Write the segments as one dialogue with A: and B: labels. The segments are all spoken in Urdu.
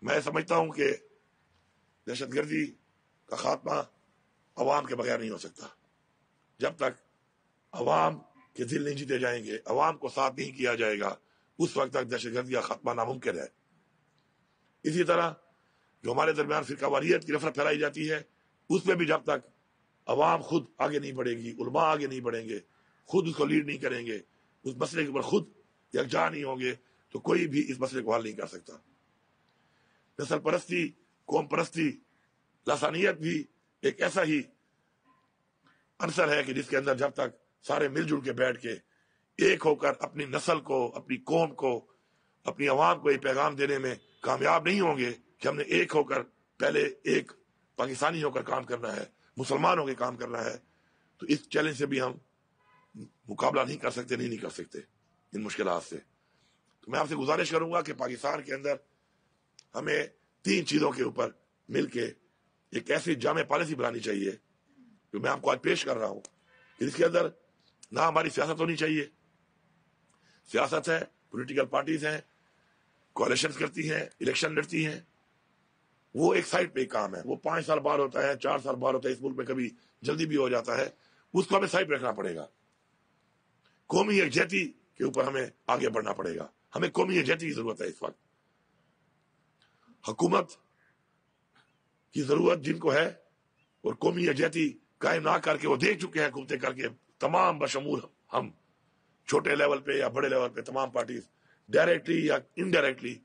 A: میں سمجھتا ہوں کہ دہشت گردی کا خاتمہ عوام کے بغیر نہیں ہو سکتا. جب تک عوام کے دل نہیں جیتے جائیں گے، عوام کو ساتھ نہیں کیا جائے گا، اس وقت تک دہشت گردی کا خاتمہ ناممکن ہے. اسی طرح جو ہمارے درمیان فرقہ واریت کی نفرت پھیلائی جاتی ہے، اس میں بھی جب تک عوام خود آگے نہیں بڑھے گی، علماء آگے نہیں بڑھیں گے، خود اس کو لیڈ نہیں کریں گے، اس مسئلے کے اوپر خود یکجا نہیں ہوں گے، تو کوئی بھی اس مسئلے کو حل نہیں کر سکتا. نسل پرستی، قوم پرستی، لسانیت بھی ایک ایسا ہی عنصر ہے کہ جس کے اندر جب تک سارے مل جل کے بیٹھ کے ایک ہو کر اپنی نسل کو، اپنی قوم کو، اپنی عوام کو یہ پیغام دینے میں کامیاب نہیں ہوں گے کہ ہم نے ایک ہو کر پہلے ایک پاکستانی ہو کر کام کرنا ہے، مسلمان ہو کے کام کرنا ہے، تو اس چیلنج سے بھی ہم مقابلہ نہیں کر سکتے، نہیں کر سکتے ان مشکلات سے. تو میں آپ سے گزارش کروں گا کہ پاکستان کے اندر ہمیں 3 چیزوں کے اوپر مل کے ایک ایسی جامع پالیسی بنانی چاہیے جو میں آپ کو آج پیش کر رہا ہوں. اس کے اندر نہ ہماری سیاست ہونی چاہیے. سیاست ہے، پولیٹیکل پارٹیز ہیں، کوalitions کرتی ہیں، الیکشن لڑتی ہیں، وہ ایک سائڈ پہ کام ہے، وہ 5 سال بعد ہوتا ہے، 4 سال بعد ہوتا ہے، اس ملک میں کبھی جلدی بھی ہو جاتا ہے، اس کو ہمیں سائڈ پہ رکھنا پڑے گا. قومی یکجہتی کے اوپر ہمیں آگے بڑھنا پڑے گا. ہمیں قومی یکجہتی کی ضرورت ہے. اس وقت حکومت کی ضرورت جن کو ہے اور قومی یکجہتی قائم نہ کر کے وہ دیکھ چکے ہیں حکومتیں کر کے، تمام بشمول ہم چھوٹے لیول پہ یا بڑے لیول پہ تمام پارٹیز ڈائریکٹلی یا انڈائریکٹلی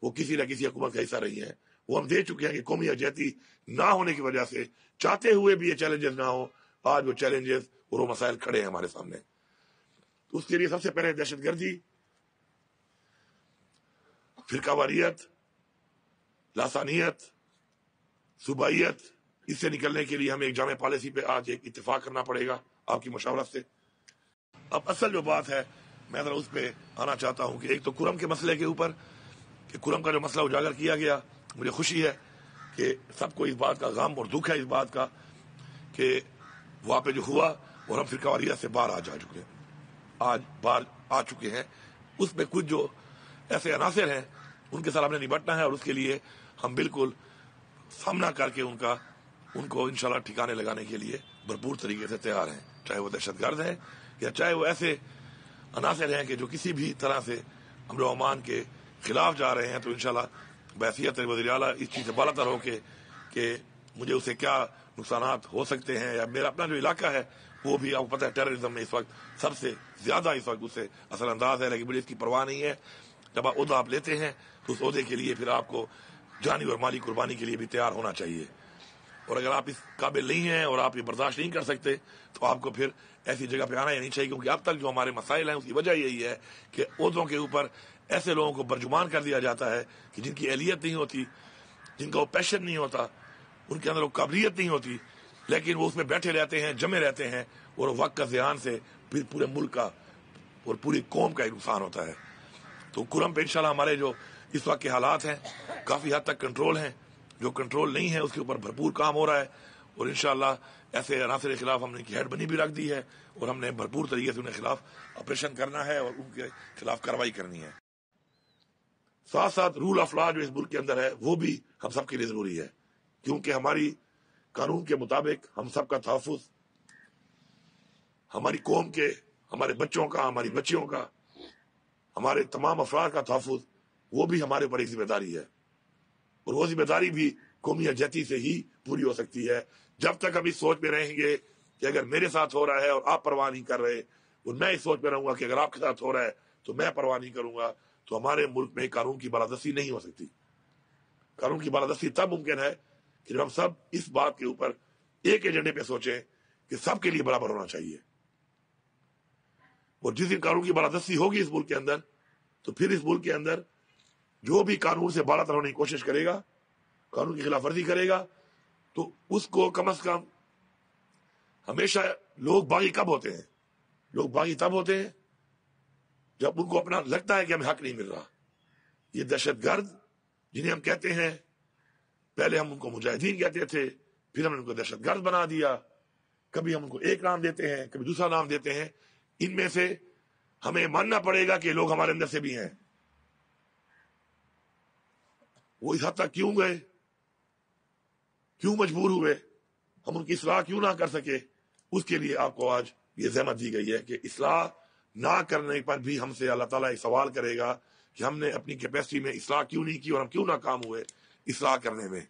A: وہ کسی نہ کسی حکومت کا حصہ رہی ہیں. وہ ہم دیکھ چکے ہیں کہ قومی یکجہتی نہ ہونے کی وجہ سے چاہتے ہوئے بھی یہ چیلنجز نہ ہو، آج وہ چیلنجز اور وہ مسائل کھڑے ہیں ہمارے سامنے. تو اس کے لیے سب سے پہلے دہشت گردی، فرقہ واریت، لاسانیت، صوبائیت، اس سے نکلنے کے لیے ہمیں ایک جامع پالیسی پہ آج ایک اتفاق کرنا پڑے گا آپ کی مشاورت سے. اب اصل جو بات ہے میں ذرا اس پہ آنا چاہتا ہوں کہ ایک تو کرم کے مسئلے کے اوپر، کہ کرم کا جو مسئلہ اجاگر کیا گیا، مجھے خوشی ہے کہ سب کو اس بات کا غم اور دکھ ہے اس بات کا کہ وہاں پہ جو ہوا اور ہم فرقہ واریت سے باہر باہر آ چکے ہیں. اس میں کچھ جو ایسے عناصر ہیں ان کے ساتھ ہم نے نمٹنا ہے، اور اس کے لیے ہم بالکل سامنا کر کے ان کو انشاءاللہ ٹھکانے لگانے کے لیے بھرپور طریقے سے تیار ہیں، چاہے وہ دہشت گرد ہیں یا چاہے وہ ایسے عناصر ہیں کہ جو کسی بھی طرح سے امن و امان کے خلاف جا رہے ہیں. تو انشاءاللہ بحیثیت وزیر اعلیٰ اس چیز سے بالا تر ہو کہ مجھے اسے کیا نقصانات ہو سکتے ہیں، یا میرا اپنا جو علاقہ ہے وہ بھی آپ کو پتہ ہے ٹیررزم میں اس وقت سب سے زیادہ اس وقت اس سے اثر انداز ہے، لیکن مجھے اس کی پرواہ نہیں ہے. جب آپ عہدہ لیتے ہیں تو اس عہدے کے لیے پھر آپ کو جانی اور مالی قربانی کے لیے بھی تیار ہونا چاہیے، اور اگر آپ اس قابل نہیں ہیں اور آپ یہ برداشت نہیں کر سکتے تو آپ کو پھر ایسی جگہ پہ آنا ہی نہیں چاہیے. کیونکہ اب تک جو ہمارے مسائل ہیں اس کی وجہ یہی ہے کہ عہدوں کے اوپر ایسے لوگوں کو برجمان کر دیا جاتا ہے کہ جن کی اہلیت نہیں ہوتی، جن کا وہ پیشن نہیں ہوتا، ان کے اندر وہ قابلیت نہیں ہوتی، لیکن وہ اس میں بیٹھے رہتے ہیں، جمے رہتے ہیں، اور وقت کا ذہان سے پھر پورے ملک کا اور پوری قوم کا نقصان ہوتا ہے. تو کرم پہ انشاءاللہ ہمارے جو اس وقت کے حالات ہیں کافی حد تک کنٹرول ہیں، جو کنٹرول نہیں ہے اس کے اوپر بھرپور کام ہو رہا ہے، اور انشاءاللہ ایسے عناصر کے خلاف ہم نے کی ہیڈ بنی بھی رکھ دی ہے، اور ہم نے بھرپور طریقے سے ان کے خلاف آپریشن کرنا ہے اور ان کے خلاف کارروائی کرنی ہے. ساتھ ساتھ رول آف لا جو اس ملک کے اندر ہے وہ بھی ہم سب کے لیے ضروری ہے، کیونکہ ہماری قانون کے مطابق ہم سب کا تحفظ، ہماری قوم کے، ہمارے بچوں کا، ہماری بچیوں کا، ہمارے تمام افراد کا تحفظ، وہ بھی ہمارے اوپر ایک ذمہ داری ہے. اور وہ ذمہ داری بھی قومی یکجہتی سے ہی پوری ہو سکتی ہے. جب تک ہم اس سوچ میں رہیں گے کہ اگر میرے ساتھ ہو رہا ہے اور آپ پرواہ نہیں کر رہے، اور میں اس سوچ میں رہوں گا کہ اگر آپ کے ساتھ ہو رہا ہے تو میں پرواہ نہیں کروں گا، تو ہمارے ملک میں قانون کی بالادستی نہیں ہو سکتی. قانون کی بالادستی تب ممکن ہے کہ جب ہم سب اس بات کے اوپر ایک ایجنڈے پہ سوچیں کہ سب کے لیے برابر ہونا چاہیے. اور جس دن قانون کی بالادستی ہوگی اس ملک کے اندر، تو پھر اس ملک کے اندر جو بھی قانون سے بالا تر ہونے کی کوشش کرے گا، قانون کی خلاف ورزی کرے گا، تو اس کو کم از کم ہمیشہ لوگ باغی کب ہوتے ہیں؟ لوگ باغی تب ہوتے ہیں جب ان کو اپنا لگتا ہے کہ ہمیں حق نہیں مل رہا. یہ دہشت گرد جنہیں ہم کہتے ہیں، پہلے ہم ان کو مجاہدین کہتے تھے، پھر ہم نے ان کو دہشت گرد بنا دیا، کبھی ہم ان کو ایک نام دیتے ہیں، کبھی دوسرا نام دیتے ہیں. ان میں سے ہمیں ماننا پڑے گا کہ لوگ ہمارے اندر سے بھی ہیں. وہ اس حد تک کیوں گئے، کیوں مجبور ہوئے، ہم ان کی اصلاح کیوں نہ کر سکے؟ اس کے لیے آپ کو آج یہ زحمت دی گئی ہے کہ اصلاح نہ کرنے پر بھی ہم سے اللہ تعالیٰ ایک سوال کرے گا کہ ہم نے اپنی کیپیسٹی میں اصلاح کیوں نہیں کی اور ہم کیوں ناکام ہوئے اصلاح کرنے میں۔